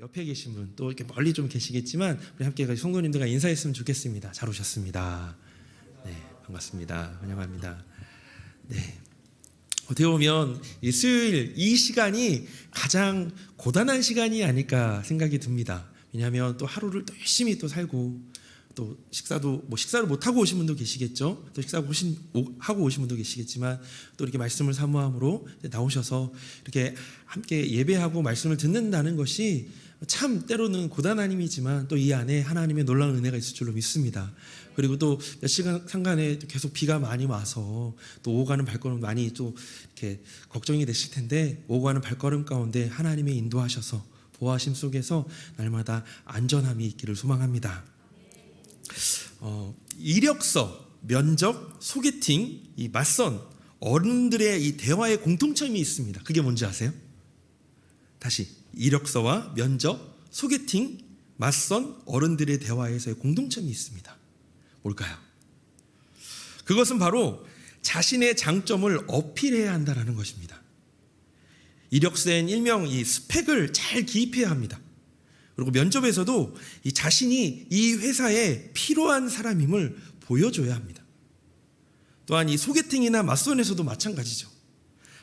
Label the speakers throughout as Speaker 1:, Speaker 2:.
Speaker 1: 옆에 계신 분, 또 이렇게 멀리 좀 계시겠지만 우리 함께 같이 성도님들과 인사했으면 좋겠습니다. 잘 오셨습니다. 네, 반갑습니다. 환영합니다. 네, 어떻게 보면 이 수요일 이 시간이 가장 고단한 시간이 아닐까 생각이 듭니다. 왜냐하면 또 하루를 또 열심히 또 살고 또 식사를 못 하고 오신 분도 계시겠죠. 또 하고 오신 분도 계시겠지만 또 이렇게 말씀을 사모함으로 나오셔서 이렇게 함께 예배하고 말씀을 듣는다는 것이 참 때로는 고단한 힘이지만 또 이 안에 하나님의 놀라운 은혜가 있을 줄로 믿습니다. 그리고 또 몇 시간 상간에 계속 비가 많이 와서 또 오고 가는 발걸음 많이 또 이렇게 걱정이 되실 텐데, 오고 가는 발걸음 가운데 하나님의 인도하셔서 보호하심 속에서 날마다 안전함이 있기를 소망합니다. 이력서, 면접, 소개팅, 이 맞선 어른들의 이 대화의 공통점이 있습니다. 그게 뭔지 아세요? 다시, 이력서와 면접, 소개팅, 맞선 어른들의 대화에서의 공통점이 있습니다. 뭘까요? 그것은 바로 자신의 장점을 어필해야 한다는 것입니다. 이력서엔 일명 이 스펙을 잘 기입해야 합니다. 그리고 면접에서도 이 자신이 이 회사에 필요한 사람임을 보여줘야 합니다. 또한 이 소개팅이나 맞선에서도 마찬가지죠.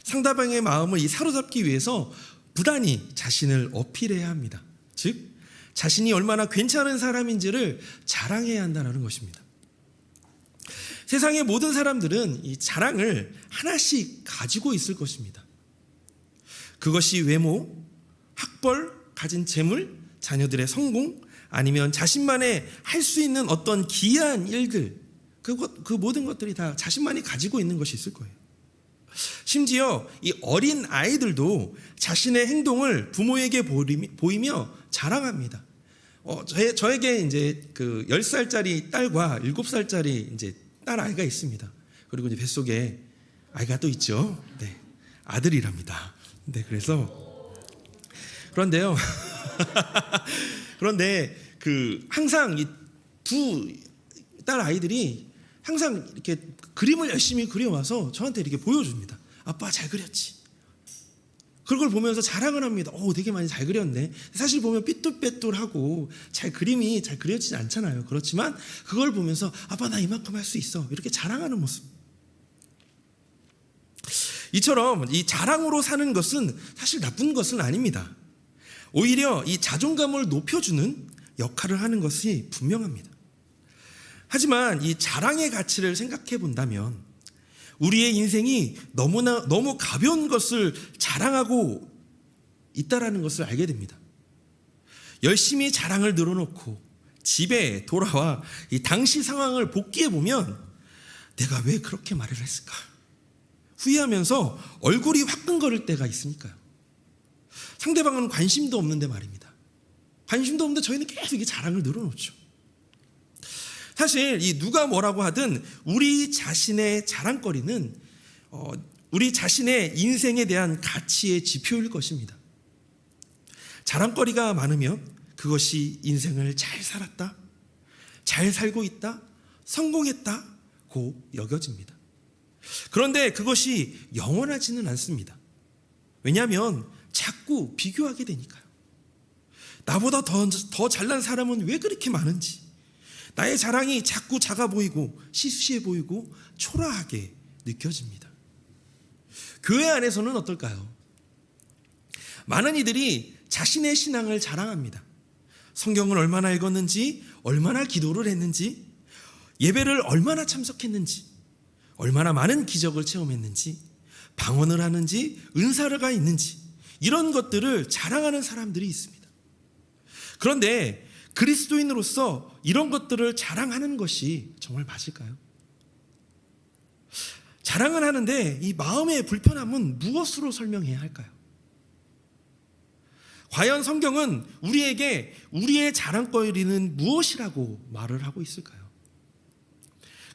Speaker 1: 상대방의 마음을 사로잡기 위해서 부단히 자신을 어필해야 합니다. 즉, 자신이 얼마나 괜찮은 사람인지를 자랑해야 한다는 것입니다. 세상의 모든 사람들은 이 자랑을 하나씩 가지고 있을 것입니다. 그것이 외모, 학벌, 가진 재물, 자녀들의 성공, 아니면 자신만의 할 수 있는 어떤 기이한 일들, 그 모든 것들이 다 자신만이 가지고 있는 것이 있을 거예요. 심지어 이 어린 아이들도 자신의 행동을 부모에게 보이며 자랑합니다. 저에게 이제 그 10살짜리 딸과 7살짜리 이제 딸 아이가 있습니다. 그리고 이제 뱃속에 아이가 또 있죠. 네, 아들이랍니다. 네, 그런데요. 그런데 항상 이 두 딸 아이들이 항상 이렇게 그림을 열심히 그려와서 저한테 이렇게 보여줍니다. 아빠 잘 그렸지. 그걸 보면서 자랑을 합니다. 되게 많이 잘 그렸네. 사실 보면 삐뚤빼뚤하고 그림이 잘 그려지지 않잖아요. 그렇지만 그걸 보면서 아빠 나 이만큼 할 수 있어. 이렇게 자랑하는 모습. 이처럼 이 자랑으로 사는 것은 사실 나쁜 것은 아닙니다. 오히려 이 자존감을 높여주는 역할을 하는 것이 분명합니다. 하지만 이 자랑의 가치를 생각해 본다면 우리의 인생이 너무 가벼운 것을 자랑하고 있다라는 것을 알게 됩니다. 열심히 자랑을 늘어놓고 집에 돌아와 이 당시 상황을 복기해 보면 내가 왜 그렇게 말을 했을까? 후회하면서 얼굴이 화끈거릴 때가 있으니까요. 상대방은 관심도 없는데 말입니다. 관심도 없는데 저희는 계속 이 자랑을 늘어놓죠. 사실 이 누가 뭐라고 하든 우리 자신의 자랑거리는 우리 자신의 인생에 대한 가치의 지표일 것입니다. 자랑거리가 많으면 그것이 인생을 잘 살았다, 잘 살고 있다, 성공했다고 여겨집니다. 그런데 그것이 영원하지는 않습니다. 왜냐하면 자꾸 비교하게 되니까요. 나보다 더 잘난 사람은 왜 그렇게 많은지, 나의 자랑이 자꾸 작아 보이고 시시해 보이고 초라하게 느껴집니다. 교회 안에서는 어떨까요? 많은 이들이 자신의 신앙을 자랑합니다. 성경을 얼마나 읽었는지, 얼마나 기도를 했는지, 예배를 얼마나 참석했는지, 얼마나 많은 기적을 체험했는지, 방언을 하는지, 은사가 있는지, 이런 것들을 자랑하는 사람들이 있습니다. 그런데 그리스도인으로서 이런 것들을 자랑하는 것이 정말 맞을까요? 자랑을 하는데 이 마음의 불편함은 무엇으로 설명해야 할까요? 과연 성경은 우리에게 우리의 자랑거리는 무엇이라고 말을 하고 있을까요?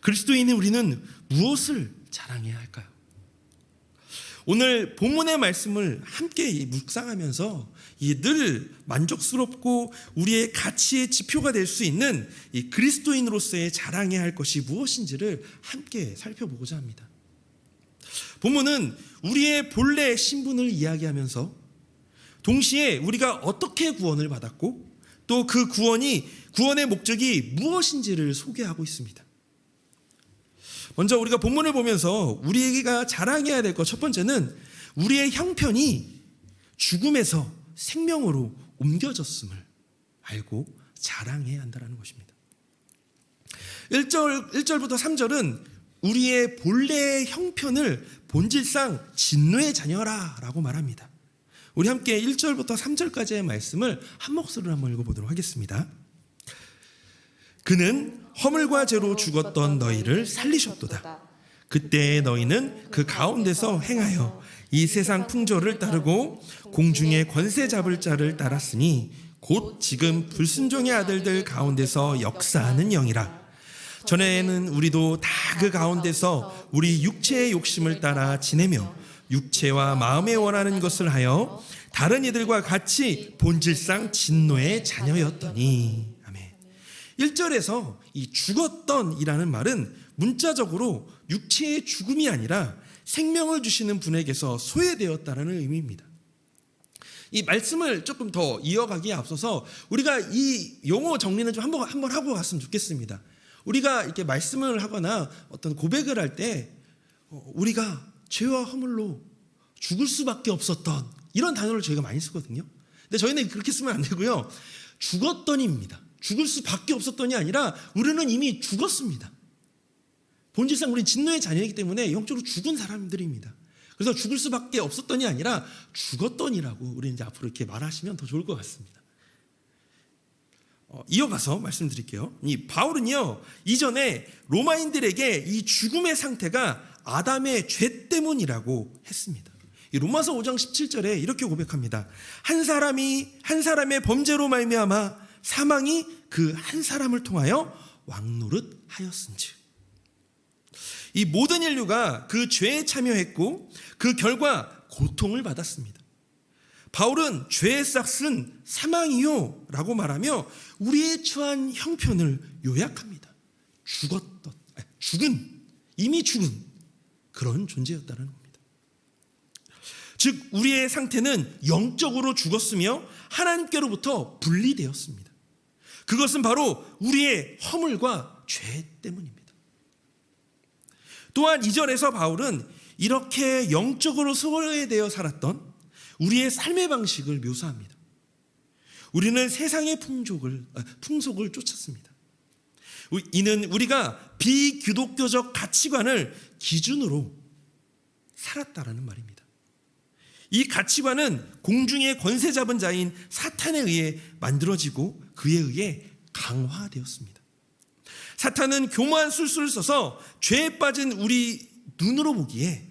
Speaker 1: 그리스도인인 우리는 무엇을 자랑해야 할까요? 오늘 본문의 말씀을 함께 묵상하면서 늘 만족스럽고 우리의 가치의 지표가 될 수 있는 이 그리스도인으로서의 자랑해야 할 것이 무엇인지를 함께 살펴보고자 합니다. 본문은 우리의 본래 신분을 이야기하면서 동시에 우리가 어떻게 구원을 받았고 또 그 구원의 목적이 무엇인지를 소개하고 있습니다. 먼저 우리가 본문을 보면서 우리가 자랑해야 될 것 첫 번째는 우리의 형편이 죽음에서 생명으로 옮겨졌음을 알고 자랑해야 한다는 것입니다. 1절부터 3절은 우리의 본래의 형편을 본질상 진노의 자녀라라고 말합니다. 우리 함께 1절부터 3절까지의 말씀을 한 목소리로 한번 읽어보도록 하겠습니다. 그는 허물과 죄로 죽었던 너희를 살리셨도다. 그때 너희는 그 가운데서 행하여 이 세상 풍조를 따르고 공중의 권세 잡을 자를 따랐으니 곧 지금 불순종의 아들들 가운데서 역사하는 영이라. 전에는 우리도 다 그 가운데서 우리 육체의 욕심을 따라 지내며 육체와 마음에 원하는 것을 하여 다른 이들과 같이 본질상 진노의 자녀였더니. 아멘. 1절에서 이 죽었던이라는 말은 문자적으로 육체의 죽음이 아니라 생명을 주시는 분에게서 소외되었다는 의미입니다. 이 말씀을 조금 더 이어가기에 앞서서 우리가 이 용어 정리는 좀 한번 하고 갔으면 좋겠습니다. 우리가 이렇게 말씀을 하거나 어떤 고백을 할 때 우리가 죄와 허물로 죽을 수밖에 없었던 이런 단어를 저희가 많이 쓰거든요. 근데 저희는 그렇게 쓰면 안 되고요. 죽었더니입니다. 죽을 수밖에 없었더니 아니라 우리는 이미 죽었습니다. 본질상 우리는 진노의 자녀이기 때문에 영적으로 죽은 사람들입니다. 그래서 죽을 수밖에 없었더니 아니라 죽었더니라고 우리 이제 앞으로 이렇게 말하시면 더 좋을 것 같습니다. 이어가서 말씀드릴게요. 이 바울은요 이전에 로마인들에게 이 죽음의 상태가 아담의 죄 때문이라고 했습니다. 이 로마서 5장 17절에 이렇게 고백합니다. 한 사람의 범죄로 말미암아 사망이 그 한 사람을 통하여 왕노릇 하였은즉. 이 모든 인류가 그 죄에 참여했고 그 결과 고통을 받았습니다. 바울은 죄의 싹은 사망이요 라고 말하며 우리의 처한 형편을 요약합니다. 이미 죽은 그런 존재였다는 겁니다. 즉 우리의 상태는 영적으로 죽었으며 하나님께로부터 분리되었습니다. 그것은 바로 우리의 허물과 죄 때문입니다. 또한 2절에서 바울은 이렇게 영적으로 소외되어 살았던 우리의 삶의 방식을 묘사합니다. 우리는 세상의 풍속을 쫓았습니다. 이는 우리가 비기독교적 가치관을 기준으로 살았다라는 말입니다. 이 가치관은 공중의 권세 잡은 자인 사탄에 의해 만들어지고 그에 의해 강화되었습니다. 사탄은 교묘한 술수를 써서 죄에 빠진 우리 눈으로 보기에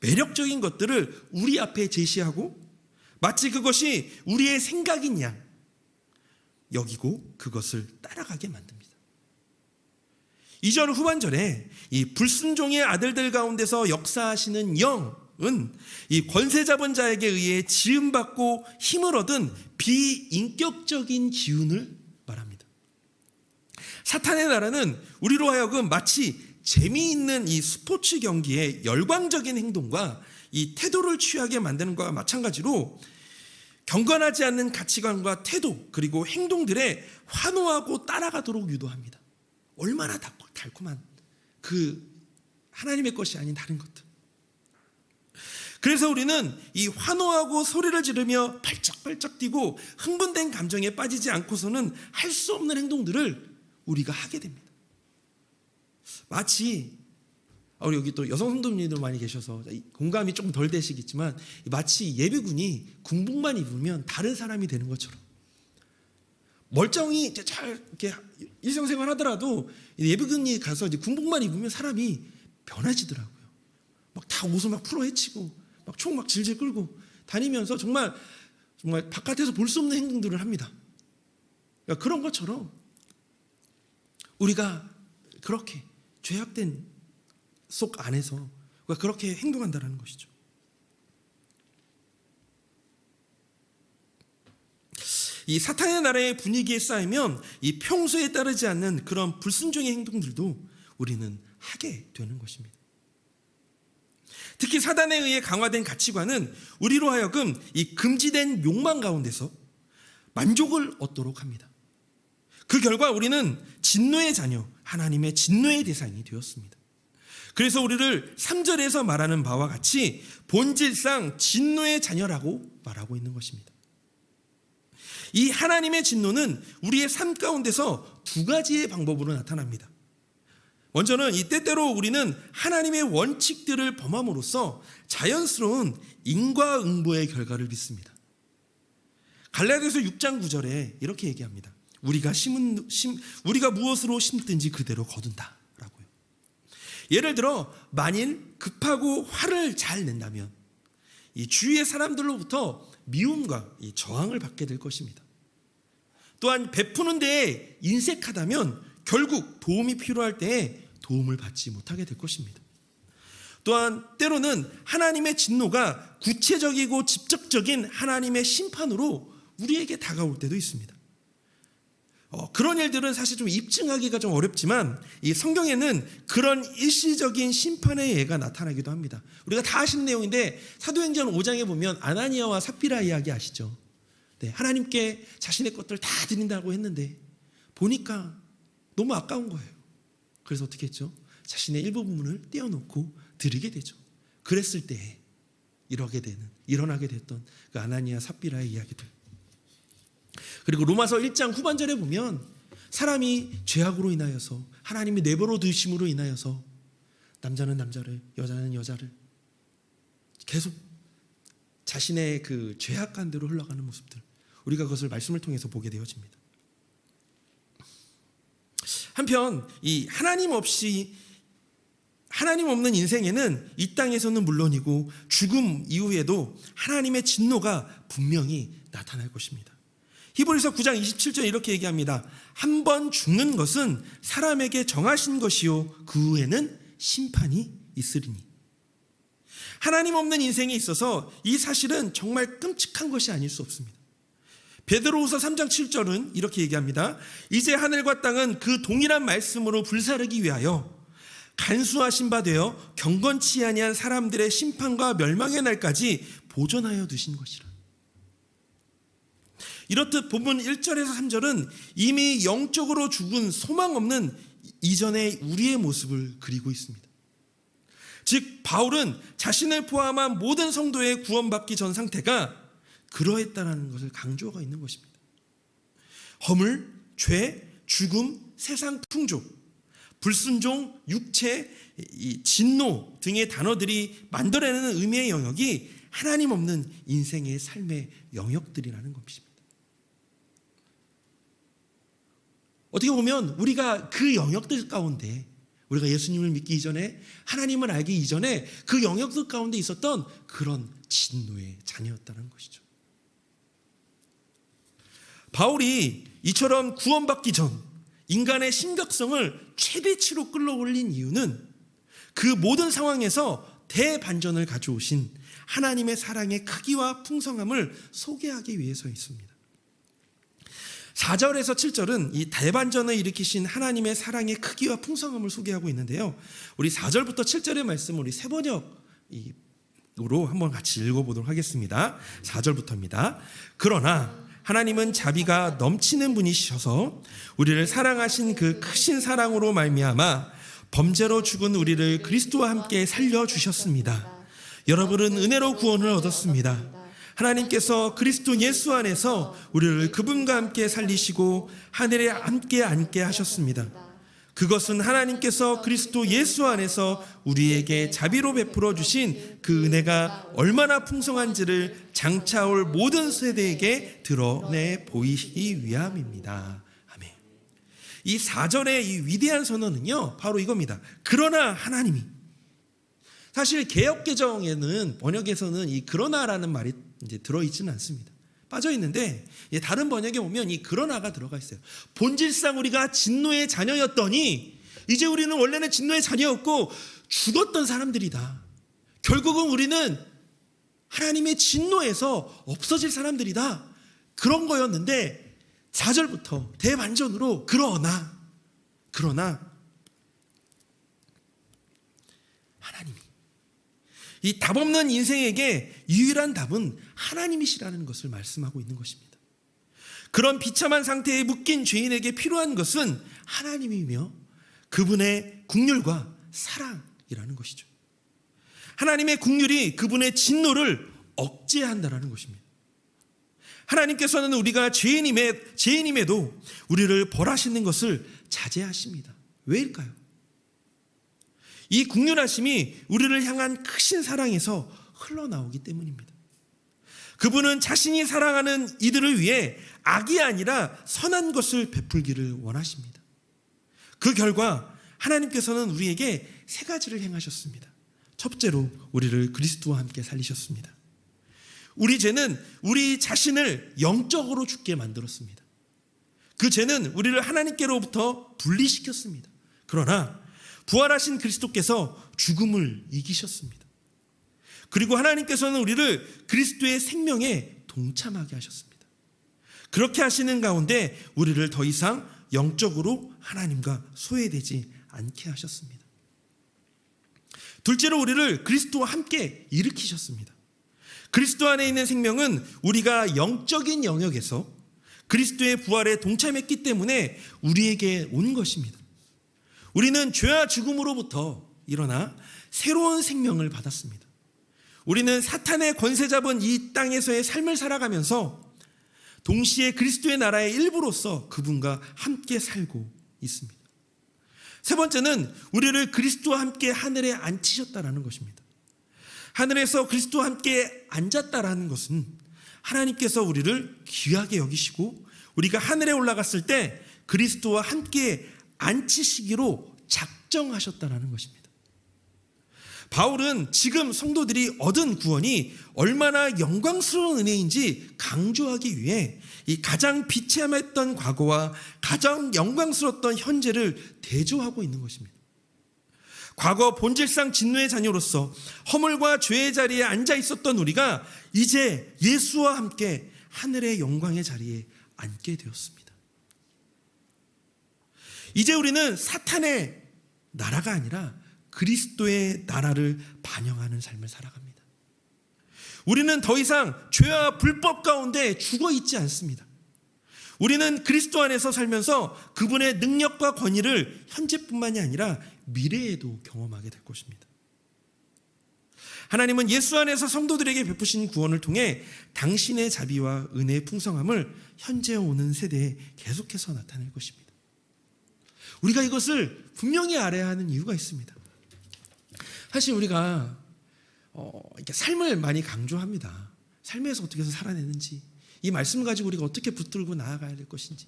Speaker 1: 매력적인 것들을 우리 앞에 제시하고 마치 그것이 우리의 생각인 양 여기고 그것을 따라가게 만듭니다. 2절 후반절에 이 불순종의 아들들 가운데서 역사하시는 영은 이 권세 잡은 자에게 의해 지음받고 힘을 얻은 비인격적인 기운을 말합니다. 사탄의 나라는 우리로 하여금 마치 재미있는 이 스포츠 경기의 열광적인 행동과 이 태도를 취하게 만드는 것과 마찬가지로 경건하지 않는 가치관과 태도 그리고 행동들에 환호하고 따라가도록 유도합니다. 얼마나 달콤한 그 하나님의 것이 아닌 다른 것들. 그래서 우리는 이 환호하고 소리를 지르며 발짝발짝 뛰고 흥분된 감정에 빠지지 않고서는 할 수 없는 행동들을 우리가 하게 됩니다. 마치 우리 여기 또 여성 성도님들 많이 계셔서 공감이 조금 덜 되시겠지만 마치 예비군이 군복만 입으면 다른 사람이 되는 것처럼 멀쩡히 잘 이렇게 일상생활 하더라도 예비군이 가서 이제 군복만 입으면 사람이 변해지더라고요. 막 다 옷을 막 풀어 헤치고 막 총 막 질질 끌고 다니면서 정말 바깥에서 볼 수 없는 행동들을 합니다. 그러니까 그런 것처럼 우리가 그렇게 죄악된 속 안에서 그렇게 행동한다는 것이죠. 이 사탄의 나라의 분위기에 쌓이면 이 평소에 따르지 않는 그런 불순종의 행동들도 우리는 하게 되는 것입니다. 특히 사단에 의해 강화된 가치관은 우리로 하여금 이 금지된 욕망 가운데서 만족을 얻도록 합니다. 그 결과 우리는 진노의 자녀, 하나님의 진노의 대상이 되었습니다. 그래서 우리를 3절에서 말하는 바와 같이 본질상 진노의 자녀라고 말하고 있는 것입니다. 이 하나님의 진노는 우리의 삶 가운데서 두 가지의 방법으로 나타납니다. 먼저는 이 때때로 우리는 하나님의 원칙들을 범함으로써 자연스러운 인과응보의 결과를 빚습니다. 갈라디아서 6장 9절에 이렇게 얘기합니다. 우리가 무엇으로 심든지 그대로 거둔다라고요. 예를 들어 만일 급하고 화를 잘 낸다면 이 주위의 사람들로부터 미움과 이 저항을 받게 될 것입니다. 또한 베푸는 데에 인색하다면 결국 도움이 필요할 때에 도움을 받지 못하게 될 것입니다. 또한 때로는 하나님의 진노가 구체적이고 직접적인 하나님의 심판으로 우리에게 다가올 때도 있습니다. 그런 일들은 사실 좀 입증하기가 좀 어렵지만 이 성경에는 그런 일시적인 심판의 예가 나타나기도 합니다. 우리가 다 아시는 내용인데 사도행전 5장에 보면 아나니아와 삽비라 이야기 아시죠? 네, 하나님께 자신의 것들 다 드린다고 했는데 보니까 너무 아까운 거예요. 그래서 어떻게 했죠? 자신의 일부분을 떼어놓고 드리게 되죠. 그랬을 때 일어나게 됐던 그 아나니아 삽비라의 이야기들. 그리고 로마서 1장 후반절에 보면 사람이 죄악으로 인하여서 하나님이 내버려 두심으로 인하여서 남자는 남자를, 여자는 여자를 계속 자신의 그 죄악한 대로 흘러가는 모습들, 우리가 그것을 말씀을 통해서 보게 되어집니다. 한편 이 하나님 없는 인생에는 이 땅에서는 물론이고 죽음 이후에도 하나님의 진노가 분명히 나타날 것입니다. 히브리서 9장 27절 이렇게 얘기합니다. 한 번 죽는 것은 사람에게 정하신 것이요 그 후에는 심판이 있으리니. 하나님 없는 인생에 있어서 이 사실은 정말 끔찍한 것이 아닐 수 없습니다. 베드로후서 3장 7절은 이렇게 얘기합니다. 이제 하늘과 땅은 그 동일한 말씀으로 불사르기 위하여 간수하신 바 되어 경건치 아니한 사람들의 심판과 멸망의 날까지 보존하여 두신 것이라. 이렇듯 본문 1절에서 3절은 이미 영적으로 죽은 소망 없는 이전의 우리의 모습을 그리고 있습니다. 즉 바울은 자신을 포함한 모든 성도의 구원받기 전 상태가 그러했다는 것을 강조하고 있는 것입니다. 허물, 죄, 죽음, 세상 풍조, 불순종, 육체, 진노 등의 단어들이 만들어내는 의미의 영역이 하나님 없는 인생의 삶의 영역들이라는 것입니다. 어떻게 보면 우리가 그 영역들 가운데, 우리가 예수님을 믿기 이전에, 하나님을 알기 이전에 그 영역들 가운데 있었던 그런 진노의 자녀였다는 것이죠. 바울이 이처럼 구원받기 전 인간의 심각성을 최대치로 끌어올린 이유는 그 모든 상황에서 대반전을 가져오신 하나님의 사랑의 크기와 풍성함을 소개하기 위해서 있습니다. 4절에서 7절은 이 대반전을 일으키신 하나님의 사랑의 크기와 풍성함을 소개하고 있는데요. 우리 4절부터 7절의 말씀을 우리 새 번역으로 한번 같이 읽어보도록 하겠습니다. 4절부터입니다. 그러나 하나님은 자비가 넘치는 분이셔서 우리를 사랑하신 그 크신 사랑으로 말미암아 범죄로 죽은 우리를 그리스도와 함께 살려주셨습니다. 여러분은 은혜로 구원을 얻었습니다. 하나님께서 그리스도 예수 안에서 우리를 그분과 함께 살리시고 하늘에 함께 앉게 하셨습니다. 그것은 하나님께서 그리스도 예수 안에서 우리에게 자비로 베풀어 주신 그 은혜가 얼마나 풍성한지를 장차 올 모든 세대에게 드러내 보이시기 위함입니다. 아멘. 이 4절의 이 위대한 선언은요, 바로 이겁니다. 그러나 하나님이. 사실 개역개정에는, 번역에서는 이 그러나라는 말이 이제 들어있지는 않습니다. 빠져 있는데 다른 번역에 보면 이 그러나가 들어가 있어요. 본질상 우리가 진노의 자녀였더니 이제 우리는 원래는 진노의 자녀였고 죽었던 사람들이다. 결국은 우리는 하나님의 진노에서 없어질 사람들이다. 그런 거였는데 4절부터 대반전으로 그러나 하나님이, 이 답 없는 인생에게 유일한 답은 하나님이시라는 것을 말씀하고 있는 것입니다. 그런 비참한 상태에 묶인 죄인에게 필요한 것은 하나님이며 그분의 긍휼과 사랑이라는 것이죠. 하나님의 긍휼이 그분의 진노를 억제한다라는 것입니다. 하나님께서는 우리가 죄인임에도 우리를 벌하시는 것을 자제하십니다. 왜일까요? 이 긍휼하심이 우리를 향한 크신 사랑에서 흘러나오기 때문입니다. 그분은 자신이 사랑하는 이들을 위해 악이 아니라 선한 것을 베풀기를 원하십니다. 그 결과 하나님께서는 우리에게 세 가지를 행하셨습니다. 첫째로 우리를 그리스도와 함께 살리셨습니다. 우리 죄는 우리 자신을 영적으로 죽게 만들었습니다. 그 죄는 우리를 하나님께로부터 분리시켰습니다. 그러나 부활하신 그리스도께서 죽음을 이기셨습니다. 그리고 하나님께서는 우리를 그리스도의 생명에 동참하게 하셨습니다. 그렇게 하시는 가운데 우리를 더 이상 영적으로 하나님과 소외되지 않게 하셨습니다. 둘째로 우리를 그리스도와 함께 일으키셨습니다. 그리스도 안에 있는 생명은 우리가 영적인 영역에서 그리스도의 부활에 동참했기 때문에 우리에게 온 것입니다. 우리는 죄와 죽음으로부터 일어나 새로운 생명을 받았습니다. 우리는 사탄의 권세 잡은 이 땅에서의 삶을 살아가면서 동시에 그리스도의 나라의 일부로서 그분과 함께 살고 있습니다. 세 번째는 우리를 그리스도와 함께 하늘에 앉히셨다라는 것입니다. 하늘에서 그리스도와 함께 앉았다라는 것은 하나님께서 우리를 귀하게 여기시고 우리가 하늘에 올라갔을 때 그리스도와 함께 앉히시기로 작정하셨다라는 것입니다. 바울은 지금 성도들이 얻은 구원이 얼마나 영광스러운 은혜인지 강조하기 위해 이 가장 비참했던 과거와 가장 영광스러웠던 현재를 대조하고 있는 것입니다. 과거 본질상 진노의 자녀로서 허물과 죄의 자리에 앉아 있었던 우리가 이제 예수와 함께 하늘의 영광의 자리에 앉게 되었습니다. 이제 우리는 사탄의 나라가 아니라 그리스도의 나라를 반영하는 삶을 살아갑니다. 우리는 더 이상 죄와 불법 가운데 죽어 있지 않습니다. 우리는 그리스도 안에서 살면서 그분의 능력과 권위를 현재뿐만이 아니라 미래에도 경험하게 될 것입니다. 하나님은 예수 안에서 성도들에게 베푸신 구원을 통해 당신의 자비와 은혜의 풍성함을 현재 오는 세대에 계속해서 나타낼 것입니다. 우리가 이것을 분명히 알아야 하는 이유가 있습니다. 사실 우리가 이렇게 삶을 많이 강조합니다. 삶에서 어떻게 해서 살아내는지, 이 말씀을 가지고 우리가 어떻게 붙들고 나아가야 될 것인지.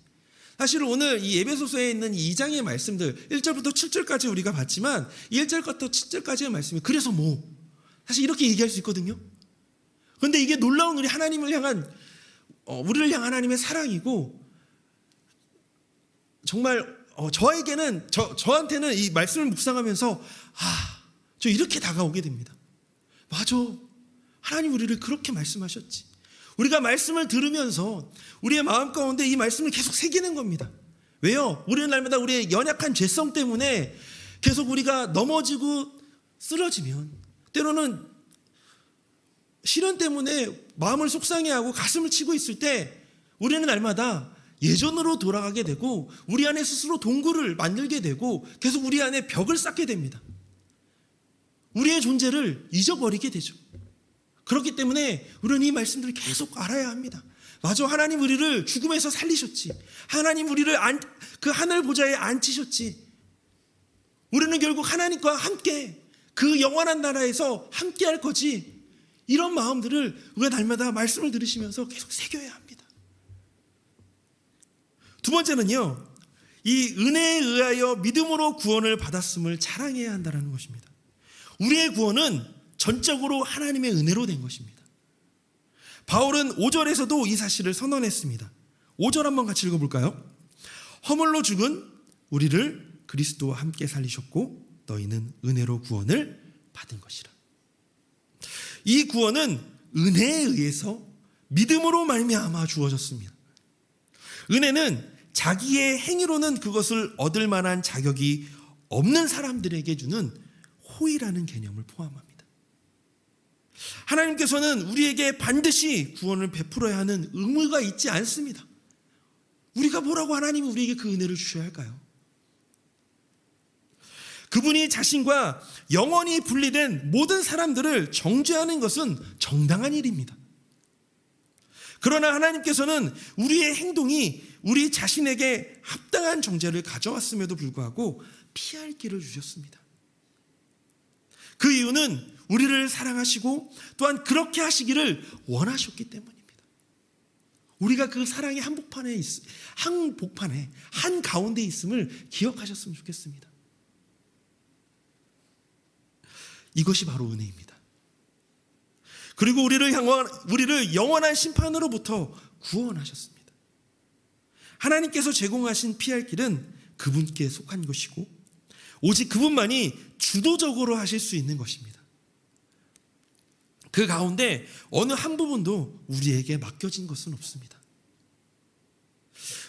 Speaker 1: 사실 오늘 이 에베소서에 있는 2장의 말씀들 1절부터 7절까지 우리가 봤지만 이 1절부터 7절까지의 말씀이 그래서 뭐 사실 이렇게 얘기할 수 있거든요. 그런데 이게 놀라운 우리 하나님을 향한 우리를 향한 하나님의 사랑이고 정말 저에게는 저한테는 이 말씀을 묵상하면서 저 이렇게 다가오게 됩니다. 맞아, 하나님 우리를 그렇게 말씀하셨지. 우리가 말씀을 들으면서 우리의 마음 가운데 이 말씀을 계속 새기는 겁니다. 왜요? 우리는 날마다 우리의 연약한 죄성 때문에 계속 우리가 넘어지고 쓰러지면 때로는 시련 때문에 마음을 속상해하고 가슴을 치고 있을 때 우리는 날마다 예전으로 돌아가게 되고 우리 안에 스스로 동굴을 만들게 되고 계속 우리 안에 벽을 쌓게 됩니다. 우리의 존재를 잊어버리게 되죠. 그렇기 때문에 우리는 이 말씀들을 계속 알아야 합니다. 맞아, 하나님 우리를 죽음에서 살리셨지. 하나님 우리를 그 하늘 보좌에 앉히셨지. 우리는 결국 하나님과 함께 그 영원한 나라에서 함께 할 거지. 이런 마음들을 우리가 날마다 말씀을 들으시면서 계속 새겨야 합니다. 두 번째는요, 이 은혜에 의하여 믿음으로 구원을 받았음을 자랑해야 한다는 것입니다. 우리의 구원은 전적으로 하나님의 은혜로 된 것입니다. 바울은 5절에서도 이 사실을 선언했습니다. 5절 한번 같이 읽어볼까요? 허물로 죽은 우리를 그리스도와 함께 살리셨고 너희는 은혜로 구원을 받은 것이라. 이 구원은 은혜에 의해서 믿음으로 말미암아 주어졌습니다. 은혜는 자기의 행위로는 그것을 얻을 만한 자격이 없는 사람들에게 주는 호의라는 개념을 포함합니다. 하나님께서는 우리에게 반드시 구원을 베풀어야 하는 의무가 있지 않습니다. 우리가 뭐라고 하나님이 우리에게 그 은혜를 주셔야 할까요? 그분이 자신과 영원히 분리된 모든 사람들을 정죄하는 것은 정당한 일입니다. 그러나 하나님께서는 우리의 행동이 우리 자신에게 합당한 정죄를 가져왔음에도 불구하고 피할 길을 주셨습니다. 그 이유는 우리를 사랑하시고 또한 그렇게 하시기를 원하셨기 때문입니다. 우리가 그 사랑의 한복판에 한가운데 있음을 기억하셨으면 좋겠습니다. 이것이 바로 은혜입니다. 그리고 우리를 영원한 심판으로부터 구원하셨습니다. 하나님께서 제공하신 피할 길은 그분께 속한 것이고 오직 그분만이 주도적으로 하실 수 있는 것입니다. 그 가운데 어느 한 부분도 우리에게 맡겨진 것은 없습니다.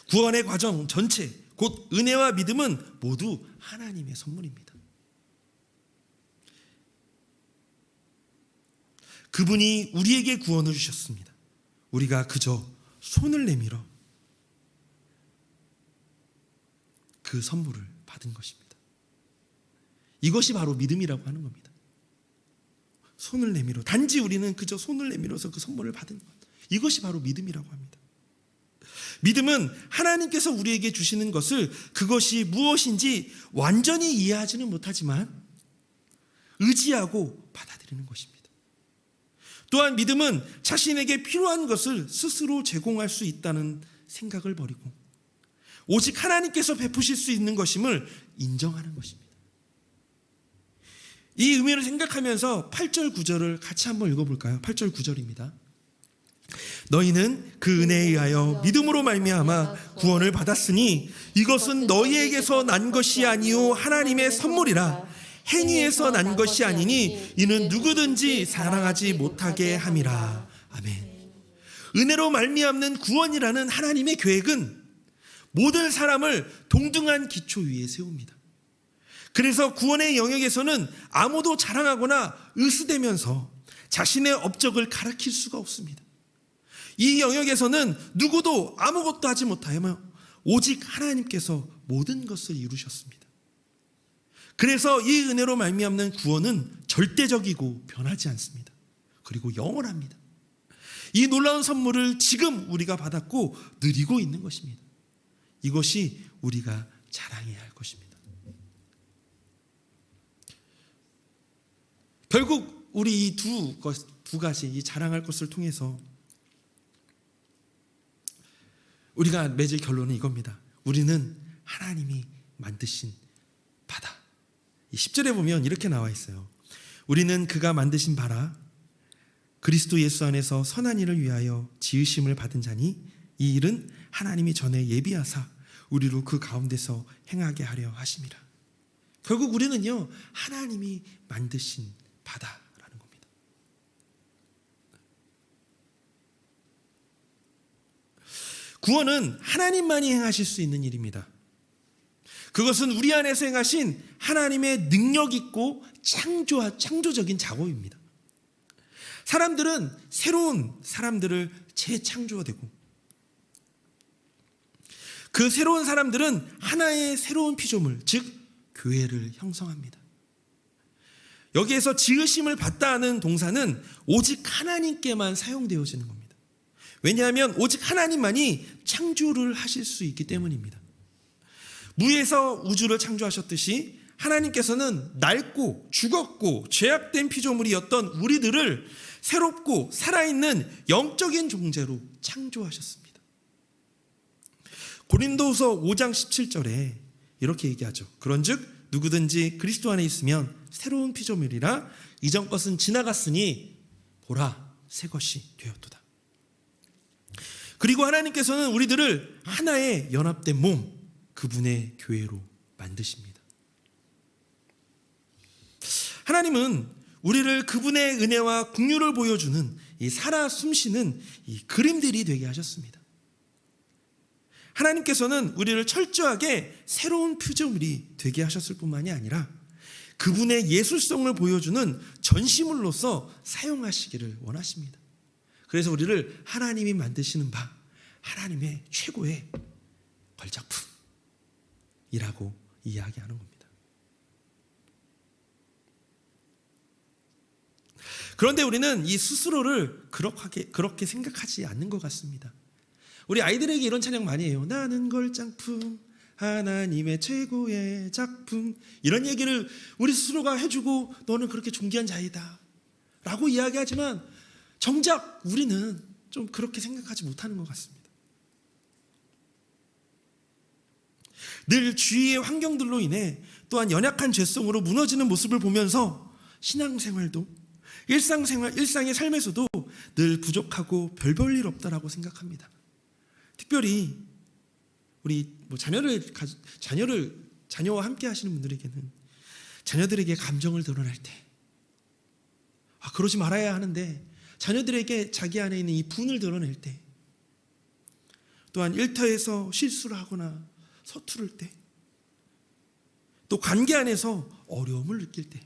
Speaker 1: 구원의 과정 전체, 곧 은혜와 믿음은 모두 하나님의 선물입니다. 그분이 우리에게 구원을 주셨습니다. 우리가 그저 손을 내밀어 그 선물을 받은 것입니다. 이것이 바로 믿음이라고 하는 겁니다. 손을 내밀어, 단지 우리는 그저 손을 내밀어서 그 선물을 받은 것, 이것이 바로 믿음이라고 합니다. 믿음은 하나님께서 우리에게 주시는 것을 그것이 무엇인지 완전히 이해하지는 못하지만 의지하고 받아들이는 것입니다. 또한 믿음은 자신에게 필요한 것을 스스로 제공할 수 있다는 생각을 버리고 오직 하나님께서 베푸실 수 있는 것임을 인정하는 것입니다. 이 의미를 생각하면서 8절 9절을 같이 한번 읽어볼까요? 8절 9절입니다. 너희는 그 은혜에 의하여 믿음으로 말미암아 구원을 받았으니 이것은 너희에게서 난 것이 아니요 하나님의 선물이라. 행위에서 난 것이 아니니 이는 누구든지 사랑하지 못하게 함이라. 아멘. 은혜로 말미암는 구원이라는 하나님의 계획은 모든 사람을 동등한 기초 위에 세웁니다. 그래서 구원의 영역에서는 아무도 자랑하거나 으스대면서 자신의 업적을 가리킬 수가 없습니다. 이 영역에서는 누구도 아무것도 하지 못하며 오직 하나님께서 모든 것을 이루셨습니다. 그래서 이 은혜로 말미암는 구원은 절대적이고 변하지 않습니다. 그리고 영원합니다. 이 놀라운 선물을 지금 우리가 받았고 누리고 있는 것입니다. 이것이 우리가 자랑해야 할 것입니다. 결국 우리 이 두 가지 이 자랑할 것을 통해서 우리가 맺을 결론은 이겁니다. 우리는 하나님이 만드신 바다. 10절에 보면 이렇게 나와 있어요. 우리는 그가 만드신 바라 그리스도 예수 안에서 선한 일을 위하여 지으심을 받은 자니 이 일은 하나님이 전에 예비하사 우리로 그 가운데서 행하게 하려 하심이라. 결국 우리는요 하나님이 만드신 바다라는 겁니다. 구원은 하나님만이 행하실 수 있는 일입니다. 그것은 우리 안에서 행하신 하나님의 능력 있고 창조적인 작업입니다. 사람들은 새로운 사람들을 재창조되고 그 새로운 사람들은 하나의 새로운 피조물, 즉 교회를 형성합니다. 여기에서 지으심을 받다 하는 동사는 오직 하나님께만 사용되어지는 겁니다. 왜냐하면 오직 하나님만이 창조를 하실 수 있기 때문입니다. 무에서 우주를 창조하셨듯이 하나님께서는 낡고 죽었고 죄악된 피조물이었던 우리들을 새롭고 살아있는 영적인 존재로 창조하셨습니다. 고린도후서 5장 17절에 이렇게 얘기하죠. 그런즉 누구든지 그리스도 안에 있으면 새로운 피조물이라 이전 것은 지나갔으니 보라 새 것이 되었도다. 그리고 하나님께서는 우리들을 하나의 연합된 몸 그분의 교회로 만드십니다. 하나님은 우리를 그분의 은혜와 긍휼을 보여주는 이 살아 숨쉬는 이 그림들이 되게 하셨습니다. 하나님께서는 우리를 철저하게 새로운 피조물이 되게 하셨을 뿐만이 아니라 그분의 예술성을 보여주는 전시물로서 사용하시기를 원하십니다. 그래서 우리를 하나님이 만드시는 바, 하나님의 최고의 걸작품이라고 이야기하는 겁니다. 그런데 우리는 이 스스로를 그렇게 생각하지 않는 것 같습니다. 우리 아이들에게 이런 찬양 많이 해요. 나는 걸작품, 하나님의 최고의 작품. 이런 얘기를 우리 스스로가 해주고 너는 그렇게 존귀한 자이다 라고 이야기하지만 정작 우리는 좀 그렇게 생각하지 못하는 것 같습니다. 늘 주위의 환경들로 인해 또한 연약한 죄성으로 무너지는 모습을 보면서 신앙생활도 일상의 삶에서도 늘 부족하고 별 볼 일 없다라고 생각합니다. 특별히 우리 자녀와 함께 하시는 분들에게는 자녀들에게 감정을 드러낼 때 그러지 말아야 하는데 자녀들에게 자기 안에 있는 이 분을 드러낼 때, 또한 일터에서 실수를 하거나 서투를 때, 또 관계 안에서 어려움을 느낄 때,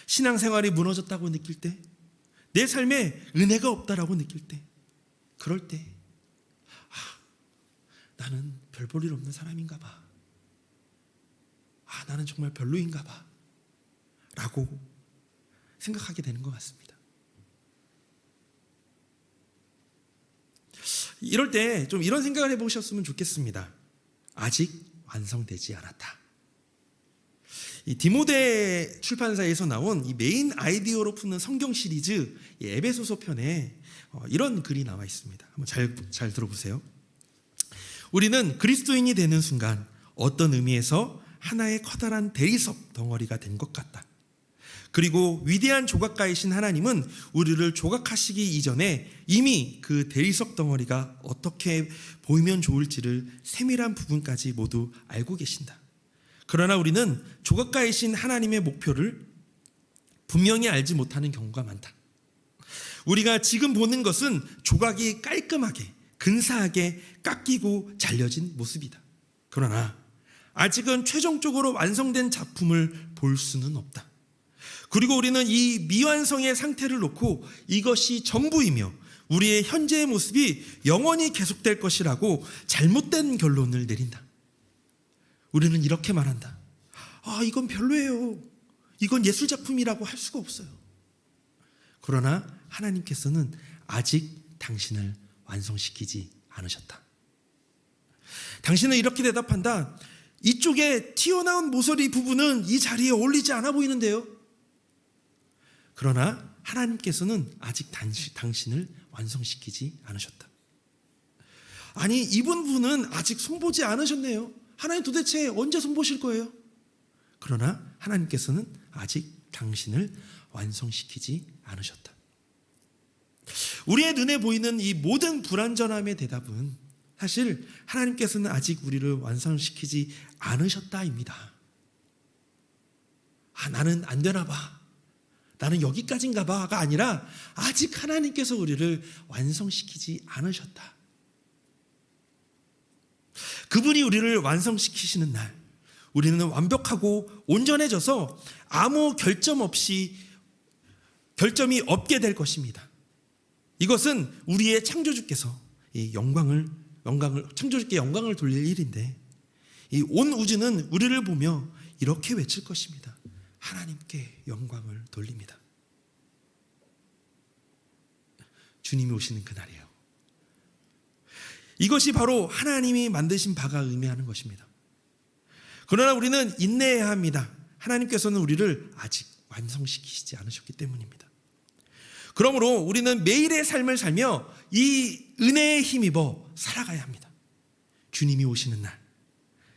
Speaker 1: 신앙생활이 무너졌다고 느낄 때, 내 삶에 은혜가 없다라고 느낄 때, 그럴 때 나는 별 볼 일 없는 사람인가 봐, 나는 정말 별로인가 봐 라고 생각하게 되는 것 같습니다. 이럴 때 좀 이런 생각을 해보셨으면 좋겠습니다. 아직 완성되지 않았다. 이 디모데 출판사에서 나온 이 메인 아이디어로 푸는 성경 시리즈 에베소서 편에 이런 글이 나와 있습니다. 한번 잘 들어보세요. 우리는 그리스도인이 되는 순간 어떤 의미에서 하나의 커다란 대리석 덩어리가 된 것 같다. 그리고 위대한 조각가이신 하나님은 우리를 조각하시기 이전에 이미 그 대리석 덩어리가 어떻게 보이면 좋을지를 세밀한 부분까지 모두 알고 계신다. 그러나 우리는 조각가이신 하나님의 목표를 분명히 알지 못하는 경우가 많다. 우리가 지금 보는 것은 조각이 깔끔하게 근사하게 깎이고 잘려진 모습이다. 그러나 아직은 최종적으로 완성된 작품을 볼 수는 없다. 그리고 우리는 이 미완성의 상태를 놓고 이것이 전부이며 우리의 현재의 모습이 영원히 계속될 것이라고 잘못된 결론을 내린다. 우리는 이렇게 말한다. 이건 별로예요. 이건 예술작품이라고 할 수가 없어요. 그러나 하나님께서는 아직 당신을 완성시키지 않으셨다. 당신은 이렇게 대답한다. 이쪽에 튀어나온 모서리 부분은 이 자리에 어울리지 않아 보이는데요. 그러나 하나님께서는 아직 당신을 완성시키지 않으셨다. 아니, 이분 분은 아직 손보지 않으셨네요. 하나님 도대체 언제 손보실 거예요? 그러나 하나님께서는 아직 당신을 완성시키지 않으셨다. 우리의 눈에 보이는 이 모든 불완전함의 대답은 사실 하나님께서는 아직 우리를 완성시키지 않으셨다입니다. 나는 안 되나 봐. 나는 여기까지인가 봐가 아니라 아직 하나님께서 우리를 완성시키지 않으셨다. 그분이 우리를 완성시키시는 날 우리는 완벽하고 온전해져서 아무 결점이 없게 될 것입니다. 이것은 우리의 창조주께서 이 창조주께 영광을 돌릴 일인데, 이 온 우주는 우리를 보며 이렇게 외칠 것입니다. 하나님께 영광을 돌립니다. 주님이 오시는 그날이에요. 이것이 바로 하나님이 만드신 바가 의미하는 것입니다. 그러나 우리는 인내해야 합니다. 하나님께서는 우리를 아직 완성시키시지 않으셨기 때문입니다. 그러므로 우리는 매일의 삶을 살며 이 은혜에 힘입어 살아가야 합니다. 주님이 오시는 날,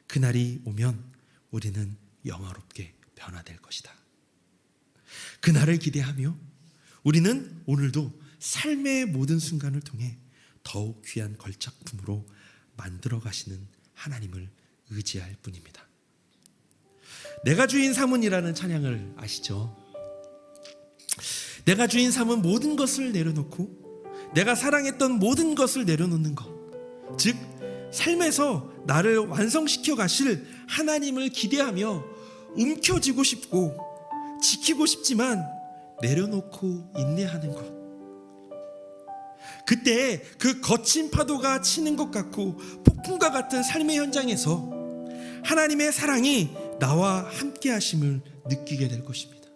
Speaker 1: 그날이 오면 우리는 영화롭게 변화될 것이다. 그날을 기대하며 우리는 오늘도 삶의 모든 순간을 통해 더욱 귀한 걸작품으로 만들어 가시는 하나님을 의지할 뿐입니다. 내가 주인 삼은이라는 찬양을 아시죠? 내가 주인 삼은 모든 것을 내려놓고 내가 사랑했던 모든 것을 내려놓는 것, 즉 삶에서 나를 완성시켜 가실 하나님을 기대하며 움켜쥐고 싶고 지키고 싶지만 내려놓고 인내하는 것. 그때 그 거친 파도가 치는 것 같고 폭풍과 같은 삶의 현장에서 하나님의 사랑이 나와 함께 하심을 느끼게 될 것입니다.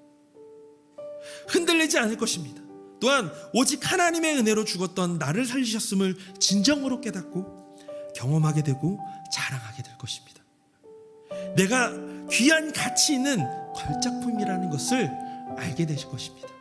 Speaker 1: 흔들리지 않을 것입니다. 또한 오직 하나님의 은혜로 죽었던 나를 살리셨음을 진정으로 깨닫고 경험하게 되고 자랑하게 될 것입니다. 내가 귀한 가치 있는 걸작품이라는 것을 알게 되실 것입니다.